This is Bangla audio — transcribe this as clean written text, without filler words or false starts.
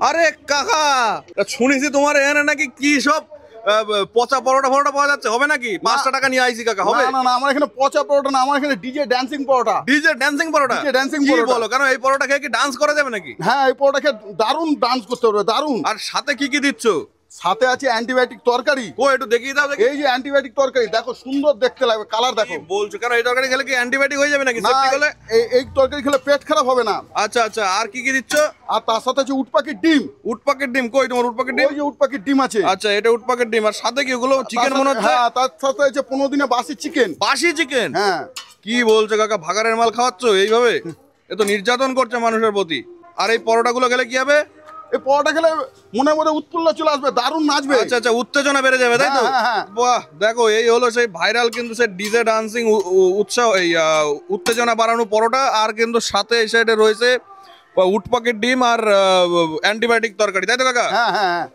আরে কাকা, শুনেছি তোমার এখানে নাকি কি সব পচা পরোটা ফরোটা পাওয়া যাচ্ছে, হবে নাকি? 5টা টাকা নিয়ে আইছি কাকা, হবে? না না না, আমার এখানে পচা পরোটা না, আমার এখানে ডিজে ড্যান্সিং পরোটা। ডিজে ড্যান্সিং পরোটা? ডিজে ড্যান্সিং কি পরোটা। বলো, কেন এই পরোটা খেয়ে কি ডান্স করা যাবে নাকি? হ্যাঁ, এই পরোটা খেয়ে দারুণ ডান্স করতে পারবে, দারুণ। আর সাথে কি কি দিচ্ছ? সাথে আছে অ্যান্টিবায়োটিক তরকারি। ও একটু দেখিয়ে দাও দেখি। এই যে অ্যান্টিবায়োটিক তরকারি, দেখো সুন্দর দেখতে লাগবে, কালার দেখো। কি বলছো, কেন এই তরকারি খেলে কি অ্যান্টিবায়োটিক হয়ে যাবে নাকি না, সেফটি হলে? এই তরকারি খেলে পেট খারাপ হবে না। আচ্ছা আচ্ছা, আর কি কি দিচ্ছ? আর তার সাথে আছে উট পাখির ডিম। উট পাখির ডিম? কই তোমার উট পাখির ডিম? ওই যে উট পাখির ডিম আছে। আচ্ছা, এটা উট পাখির ডিম, আর সাথে কি ওগুলো চিকেন মনে হচ্ছে? হ্যাঁ, তার সাথে আছে 15 দিনে বাসি চিকেন। বাসি চিকেন? হ্যাঁ। কি বলছো কাকা, ভাগাড়ের মাল খাওয়াচ্ছ এইভাবে? এ তো নির্যাতন করছে মানুষের প্রতি। আর এই পরোটাগুলো খেলে কি হবে? এই পরোটা খেলে মনের মধ্যে উৎফুল্ল চলে আসবে, দারুণ নাচবে। আচ্ছা আচ্ছা, উত্তেজনা বেড়ে যাবে, তাই তো? হ্যাঁ, হ্যাঁ, হ্যাঁ। বাহ, দেখো এই হলো সেই ভাইরাল কিন্তু সেই ডিজে ডান্সিং উৎসাহ, এই উত্তেজনা বাড়ানো পরোটা। আর কিন্তু সাথে এই সাইডে রয়েছে উট পাখির ডিম আর অ্যান্টিবায়োটিক তরকারি, তাই তো কাকা? হ্যাঁ হ্যাঁ হ্যাঁ।